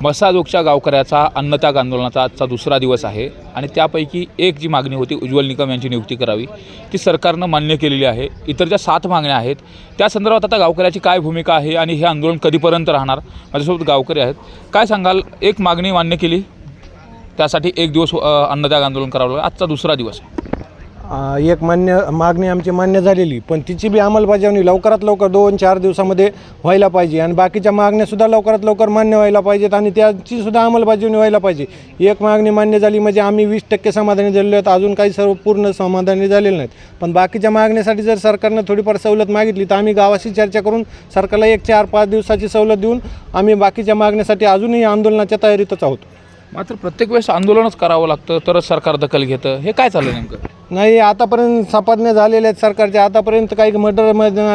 मसाजोगच्या गावकऱ्याचा अन्नत्याग आंदोलनाचा आजचा दुसरा दिवस आहे आणि त्यापैकी एक जी मागणी होती उज्ज्वल निकम यांची नियुक्ती करावी ती सरकारनं मान्य केलेली आहे। इतर ज्या 7 मागण्या आहेत त्या संदर्भात आता गावकऱ्याची काय भूमिका आहे आणि हे आंदोलन कधीपर्यंत राहणार, माझ्यासोबत गावकरी आहेत। काय सांगाल, एक मागणी मान्य केली त्यासाठी एक दिवस अन्नत्याग आंदोलन करावं लागलं, आजचा दुसरा दिवस आहे। एक मागणी आमची मान्य झालेली, पण तिची बी अंमलबजावणी लवकरात लवकर 2-4 दिवसामध्ये व्हायला पाहिजे आणि बाकीच्या मागण्यासुद्धा लवकरात लवकर मान्य व्हायला पाहिजेत आणि त्याचीसुद्धा अंमलबजावणी व्हायला पाहिजे। एक मागणी मान्य झाली म्हणजे आम्ही 20% समाधानी झालेलो आहेत, अजून काही सर्व पूर्ण समाधानी झालेले नाहीत। पण बाकीच्या मागण्यासाठी जर सरकारनं थोडीफार सवलत मागितली तर आम्ही गावाशी चर्चा करून सरकारला 1-4-5 दिवसाची सवलत देऊन आम्ही बाकीच्या मागण्यासाठी अजूनही आंदोलनाच्या तयारीतच आहोत। मात्र प्रत्येक वेळेस आंदोलनच करावं लागतं तरच सरकार दखल घेतं, हे काय चाललं नेमकं? नाही, आतापर्यंत सपाटण्या झालेल्या आहेत सरकारच्या, आतापर्यंत काही मर्डर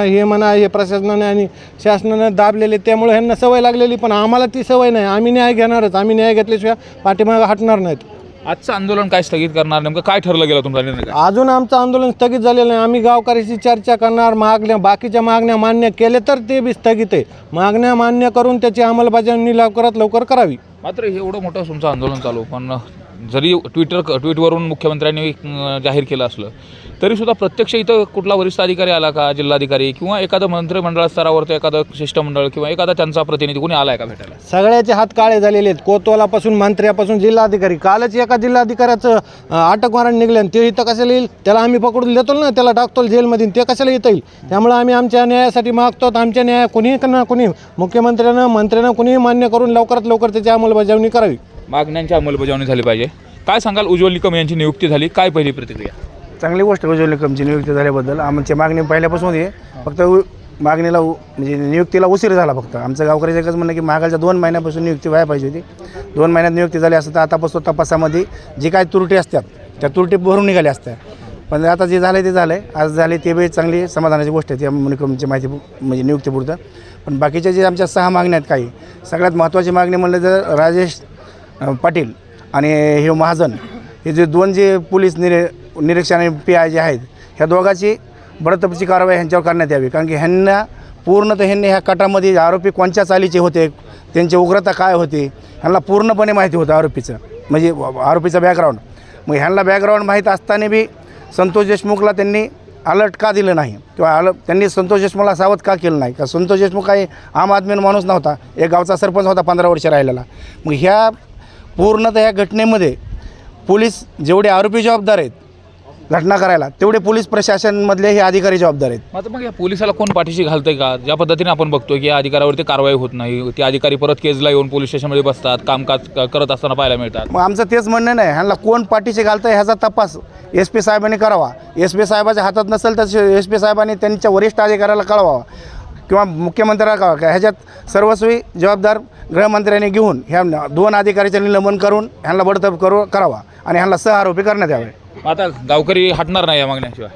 हे म्हणा हे प्रशासनाने आणि शासनानं दाबलेले, त्यामुळे ह्यांना सवय लागलेली, पण आम्हाला ती सवय नाही। आम्ही न्याय घेणारच, आम्ही न्याय घेतल्याशिवाय पाठीमागं हटणार नाहीत। आजचं आंदोलन काय स्थगित करणार, नेमकं काय ठरलं गेलं तुमचा निर्णय? अजून आमचं आंदोलन स्थगित झालेलं नाही, आम्ही गावकऱ्याशी चर्चा करणार, बाकीच्या मागण्या मान्य केले तर ते बी स्थगित आहे। मागण्या मान्य करून त्याची अंमलबजावणी लवकरात लवकर करावी। मात्र हे एवढं मोठं तुमचं आंदोलन चालू, पण जरी ट्विटवरून मुख्यमंत्र्यांनी जाहीर केलं असलं तरीसुद्धा प्रत्यक्ष इथं कुठला वरिष्ठ अधिकारी आला का, जिल्हाधिकारी किंवा एखादं मंत्रिमंडळ स्तरावरचं एखादं शिष्टमंडळ किंवा एखादा त्यांचा प्रतिनिधी कोणी आला आहे का भेटायला? सगळ्याचे हात काळे झालेले आहेत, कोतवालापासून मंत्र्यापासून जिल्हाधिकारी। कालच एका जिल्हाधिकाऱ्याचं अटक वॉरंट निघलं, ते इथं कशाला येईल? त्याला आम्ही पकडून देतो ना, त्याला टाकतो जेलमध्ये, ते कशाला येता येईल? त्यामुळे आम्ही आमच्या न्यायासाठी मागतो, आमच्या न्याय कोणी मंत्र्यानं कुणीही मान्य करून लवकरात लवकर त्याची अंमलबजावणी करावी। मागण्यांची अंमलबजावणी झाली पाहिजे। काय सांगाल, उज्ज्वल निकम यांची नियुक्ती झाली, काय पहिली प्रतिक्रिया? चांगली गोष्ट उज्ज्वल निकमची नियुक्ती झाल्याबद्दल। आमची मागणी पहिल्यापासून आहे, फक्त मागणीला म्हणजे नियुक्तीला उशीर झाला। फक्त आमचं गावकऱ्याचं एकच म्हणणं की मागाच्या 2 महिन्यापासून नियुक्ती व्हायला पाहिजे होती। 2 महिन्यात नियुक्ती झाली असतं तर आतापासून तपासामध्ये जी काही त्रुटी असतात त्या त्रुटी भरून निघाल्या असत्या, पण आता जे झालं ते झालं आहे। आज झाले ते बी चांगली समाधानाची गोष्ट आहे त्या निकमची माहिती म्हणजे नियुक्तीपुरतं। पण बाकीच्या जे आमच्या 6 मागण्या आहेत, काही सगळ्यात महत्त्वाची मागणी म्हणलं तर राजेश पाटील आणि हे महाजन हे जे 2 जे पोलीस निरीक्षक आणि PI जे आहेत, ह्या दोघांची बडतर्फची कारवाई ह्यांच्यावर करण्यात यावी, कारण की ह्यांना ह्या कटामध्ये आरोपी कोणत्या चालीचे होते, त्यांची उग्रता काय होती, ह्यांना पूर्णपणे माहिती होतं आरोपीचं, म्हणजे आरोपीचं बॅकग्राऊंड। मग ह्यांना बॅकग्राऊंड माहीत असताना बी संतोष देशमुखला त्यांनी अलर्ट का दिलं नाही किंवा त्यांनी संतोष देशमुखला सावध का केलं नाही? का संतोष देशमुख काही आम आदमी माणूस नव्हता, एक गावचा सरपंच होता 15 वर्ष राहिलेला। मग ह्या पूर्णतः ह्या घटनेमध्ये पोलीस जेवढे आरोपी जबाबदार आहेत घटना करायला, तेवढे पोलीस प्रशासनमधले हे अधिकारी जबाबदार आहेत। मात्र मग या पोलिसाला कोण पाठीशी घालतंय का? ज्या पद्धतीने आपण बघतो की या अधिकाऱ्यावरती कारवाई होत नाही, ते अधिकारी परत केजला येऊन पोलीस स्टेशनमध्ये बसतात, कामकाज करत असताना पाहायला मिळतात। मग आमचं तेच म्हणणं नाही, ह्यांना कोण पाठीशी घालतं ह्याचा तपास SP साहेबांनी करावा। SP साहेबाच्या हातात नसेल तर SP साहेबांनी त्यांच्या वरिष्ठ अधिकाऱ्याला कळवावा किंवा मुख्यमंत्र्याला कळवा। ह्याच्यात सर्वस्वी जबाबदार गृहमंत्र्यांनी घेऊन ह्या 2 अधिकाऱ्याचे निलंबन करून ह्यांना बडतर्फ करावा आणि ह्यांना सहआरोपी करण्यात यावे। आता गावकरी हटणार नाही या मागण्याशिवाय?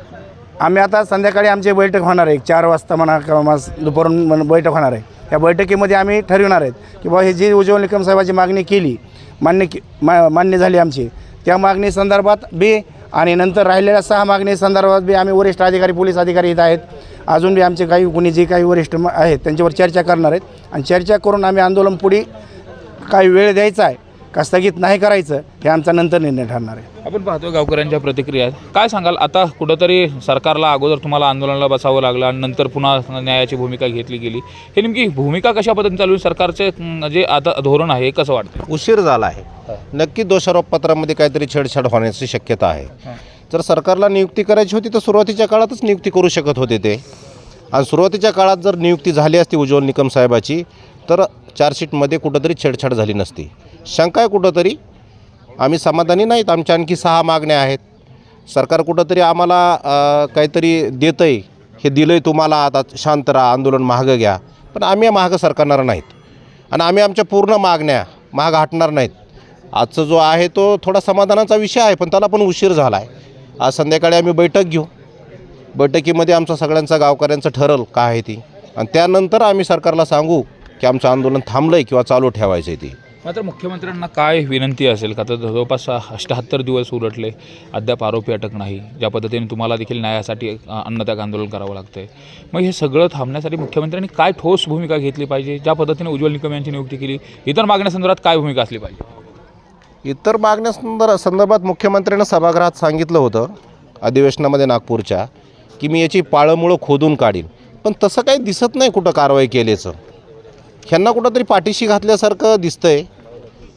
आम्ही आता संध्याकाळी आमची बैठक होणार आहे, 4 वाजता म्हणा किंवा दुपारून बैठक होणार आहे। या बैठकीमध्ये आम्ही ठरविणार आहेत की बाबा हे जी उज्ज्वल निकम साहेबाची मागणी केली मान्य झाली आमची, त्या मागणी संदर्भात बी आणि नंतर राहिलेल्या 6 मागणी संदर्भात बी आम्ही वरिष्ठ अधिकारी पोलीस अधिकारी इथं आहेत, अजून बी आमचे काही जे काही वरिष्ठ आहेत त्यांच्यावर चर्चा करणार आहेत आणि चर्चा करून आम्ही आंदोलन पुढे काही वेळ द्यायचा आहे का स्थगित नाही करायचं हे आमचा नंतर निर्णय ठरणार आहे। आपण पाहतो गावकऱ्यांच्या प्रतिक्रिया आहेत, काय सांगाल? आता कुठंतरी सरकारला अगोदर तुम्हाला आंदोलनाला बसावं लागलं आणि नंतर पुन्हा न्यायाची भूमिका घेतली गेली, हे नेमकी भूमिका कशा पद्धतीने चालू आहे? सरकारचे जे आता धोरण आहे कसं वाटतं? उशीर झाला आहे, नक्की दोषारोपपत्रामध्ये काहीतरी छेडछाड होण्याची शक्यता आहे। जर सरकारला नियुक्ती करायची होती तर सुरुवातीच्या काळातच नियुक्ती करू शकत होते ते, आणि सुरुवातीच्या काळात जर नियुक्ती झाली असती उज्ज्वल निकम साहेबाची तर चार्जशीटमध्ये कुठंतरी छेडछाड झाली नसती। शंका आहे कुठंतरी, आम्ही समाधानी नाहीत, आमच्या आणखी 6 मागण्या आहेत। सरकार कुठंतरी आम्हाला काहीतरी देतं आहे, हे दिलं आहे तुम्हाला, आता शांत राहा, आंदोलन मागं घ्या, पण आम्ही मागं सरकारणार नाहीत आणि आम्ही आमच्या पूर्ण मागण्या मागं हटणार नाहीत। आजचा जो आहे तो थोडा समाधानाचा विषय आहे, पण त्याला पण उशीर झाला आहे। आज संध्याकाळी आम्ही बैठक घेऊ, बैठकीमध्ये आमचा सगळ्यांचा गावकऱ्यांचं ठरल काय आहे ती, आणि त्यानंतर आम्ही सरकारला सांगू की आमचं आंदोलन थांबलं आहे किंवा चालू ठेवायचं आहे ती। मात्र मुख्यमंत्र्यांना काय विनंती असेल का तर जवळपास 78 दिवस उलटले, अद्याप आरोपी अटक नाही, ज्या पद्धतीने तुम्हाला देखील न्यायासाठी अन्नत्याग आंदोलन करावं लागतं आहे. मग हे सगळं थांबण्यासाठी मुख्यमंत्र्यांनी काय ठोस भूमिका घेतली पाहिजे? ज्या पद्धतीने उज्ज्वल निकम यांची नियुक्ती केली, इतर मागण्यासंदर्भात काय भूमिका असली पाहिजे? इतर संदर्भात मुख्यमंत्र्यांनी सभागृहात सांगितलं होतं अधिवेशनामध्ये नागपूरच्या, की मी याची पाळंमुळं खोदून काढीन, पण तसं काही दिसत नाही कुठं कारवाई केल्याचं. ह्यांना कुठंतरी पाठीशी घातल्यासारखं दिसतंय,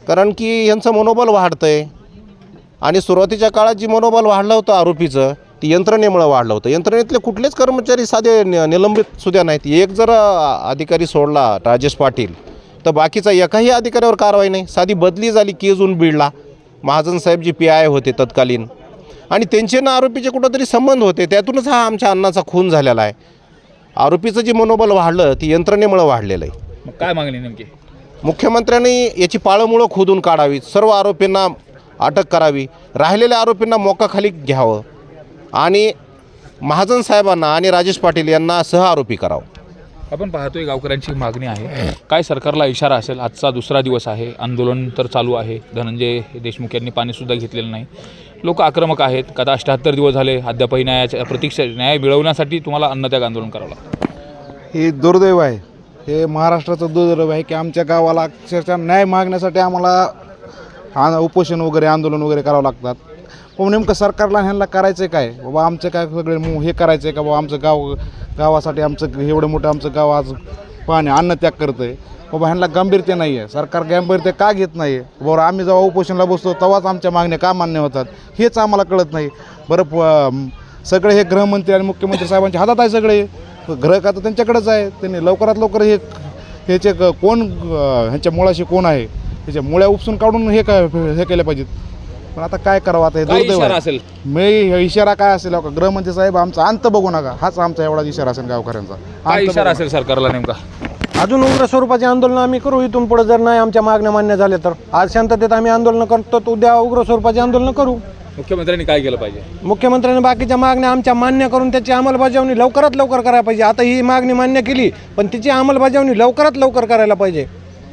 कारण की यांचं मनोबल वाढतं आहे. आणि सुरुवातीच्या काळात जी मनोबल वाढलं होतं आरोपीचं, ती यंत्रणेमुळं वाढलं होतं. यंत्रणेतले कुठलेच कर्मचारी साधे निलंबित सुद्धा नाहीत. एक जर अधिकारी सोडला राजेश पाटील, तर बाकीचा एकाही अधिकाऱ्यावर कारवाई नाही. साधी बदली झाली केजून बीडला, महाजन साहेब जी PI होते तत्कालीन, आणि त्यांचे ना आरोपीचे कुठंतरी संबंध होते. त्यातूनच हा आमच्या अण्णाचा खून झालेला आहे. आरोपीचं जे मनोबल वाढलं ती यंत्रणेमुळं वाढलेलं आहे. मग काय मागणी नेमकी? मुख्यमंत्र्यांनी याची पाळंमुळं खोदून काढावी, सर्व आरोपींना अटक करावी, राहिलेल्या आरोपींना मोकाखाली घ्यावं आणि महाजन साहेबांना आणि राजेश पाटील यांना सहआरोपी करावं. आपण पाहतोय गावकऱ्यांची मागणी आहे. काय सरकारला इशारा असेल? आजचा दुसरा दिवस आहे, आंदोलन तर चालू आहे. धनंजय देशमुख यांनी पाणीसुद्धा घेतलेलं नाही. लोक आक्रमक आहेत. आता 78 दिवस झाले, अद्यापही न्याय मिळवण्यासाठी तुम्हाला अन्नत्याग आंदोलन करावं लागतं. हे दुर्दैव आहे. हे महाराष्ट्राचं दुर्दैव आहे की आमच्या गावाला अक्षरशः न्याय मागण्यासाठी आम्हाला उपोषण वगैरे आंदोलन वगैरे करावं लागतात. पण नेमकं सरकारला ह्यांना करायचं आहे काय? बाबा आमचं काय सगळे हे करायचं आहे का? बाबा आमचं गावासाठी आमचं एवढं मोठं आमचं गाव आज पाणी अन्नत्याग करतं आहे. बाबा ह्यांना गंभीरते नाही आहे. सरकार गंभीरते का घेत नाही आहे? बरोबर आम्ही जेव्हा उपोषणाला बसतो तेव्हाच आमच्या मागण्या का मान्य होतात हेच आम्हाला कळत नाही. बरं सगळे हे गृहमंत्री आणि मुख्यमंत्री साहेबांच्या हातात आहे. सगळे ग्रह का तर त्यांच्याकडेच आहे. त्यांनी लवकरात लवकर ह्याचे कोण ह्यांच्या मुळाशी कोण आहे ह्याच्या मुळ्या उपसून काढून हे केलं पाहिजेत. पण आता काय करावं? आता हे दुर्दैव असेल मी इशारा काय असेल का? गृहमंत्री साहेब आमचा अंत बघू नका, हाच आमचा एवढा इशारा असेल गावकऱ्यांचा. काय इशारा असेल सरकारला नेमका? अजून उग्र स्वरूपाचे आंदोलन आम्ही करू. इथून पुढे जर नाही आमच्या मागण्या मान्य झाल्या तर आज शांततेत आम्ही आंदोलन करतो, तर उद्या उग्र स्वरूपाचे आंदोलन करू. मुख्यमंत्र्यांनी काय केलं पाहिजे? मुख्यमंत्र्यांनी बाकीच्या मागण्या आमच्या मान्य करून त्याची अंमलबजावणी लवकरात लवकर करायला पाहिजे. आता ही मागणी मान्य केली, पण तिची अंमलबजावणी लवकरात लवकर करायला पाहिजे.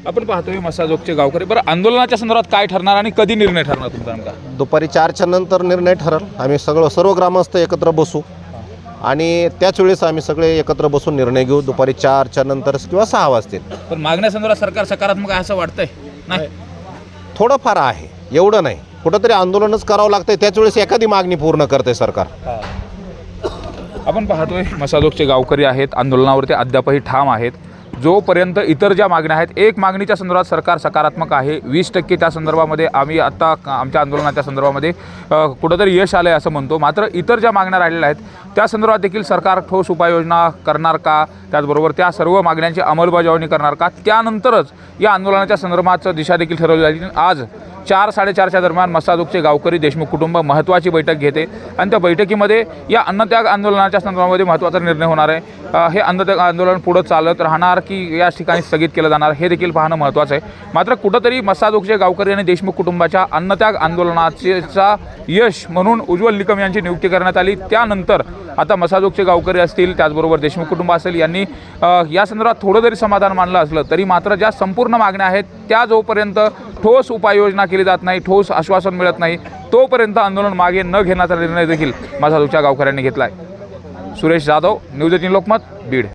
आपण पाहतोय मसाजोगचे गावकरी. बरं, आंदोलनाच्या संदर्भात काय ठरणार आणि कधी निर्णय ठरणार तुमचा नेमका? दुपारी 4च्या नंतर निर्णय ठरेल. आम्ही सर्व ग्रामस्थ एकत्र बसू आणि त्याच वेळेस आम्ही सगळे एकत्र बसून निर्णय घेऊ. दुपारी 4च्या नंतर किंवा 6 वाजतील. पण मागण्यासंदर्भात सरकार सकारात्मक आहे असं वाटतंय? नाही, थोडंफार आहे, एवढं नाही. कुठंतरी आंदोलनच करावं लागतंय, त्याच वेळेस एखादी मागणी पूर्ण करते सरकार. आपण पाहतोय मसाजोगचे गावकरी आहेत, आंदोलनावरती अद्यापही ठाम आहेत. जोपर्यंत इतर ज्या मागण्या आहेत, एक मागणीच्या संदर्भात सरकार सकारात्मक आहे. 20% त्या संदर्भामध्ये आम्ही आत्ता आमच्या आंदोलनाच्या संदर्भामध्ये कुठंतरी यश आलं आहे असं म्हणतो. मात्र इतर ज्या मागण्या राहिलेल्या आहेत त्या संदर्भात देखील सरकार ठोस उपाययोजना करणार का? त्याचबरोबर त्या सर्व मागण्यांची अंमलबजावणी करणार का? त्यानंतरच या आंदोलनाच्या संदर्भात दिशा देखील ठरवली जाईल. आज 4-4:30च्या दरम्यान मसाजोगचे गावकरी देशमुख कुटुंब महत्त्वाची बैठक घेते आणि त्या बैठकीमध्ये या अन्नत्याग आंदोलनाच्या संदर्भामध्ये महत्त्वाचा निर्णय होणार आहे. हे अन्नत्याग आंदोलन पुढं चालत राहणार की या ठिकाणी स्थगित केलं जाणार हे देखील पाहणं महत्त्वाचं आहे. मात्र कुठंतरी मसाजोगचे गावकरी आणि देशमुख कुटुंबाच्या अन्नत्याग आंदोलनाचा यश म्हणून उज्ज्वल निकम यांची नियुक्ती करण्यात आली. त्यानंतर आता मसाजोगचे गावकरी असतील, त्याचबरोबर देशमुख कुटुंब असेल, यांनी या संदर्भात थोडं जरी समाधान मानलं असलं तरी मात्र ज्या संपूर्ण मागण्या आहेत त्या जोपर्यंत ठोस उपाययोजना केली जात नाही, ठोस आश्वासन मिळत नाही, तोपर्यंत आंदोलन मागे न घेण्याचा निर्णय देखील मसाजोगच्या गावकऱ्यांनी घेतला आहे. सुरेश जाधव, न्यूज 18 लोकमत, बीड.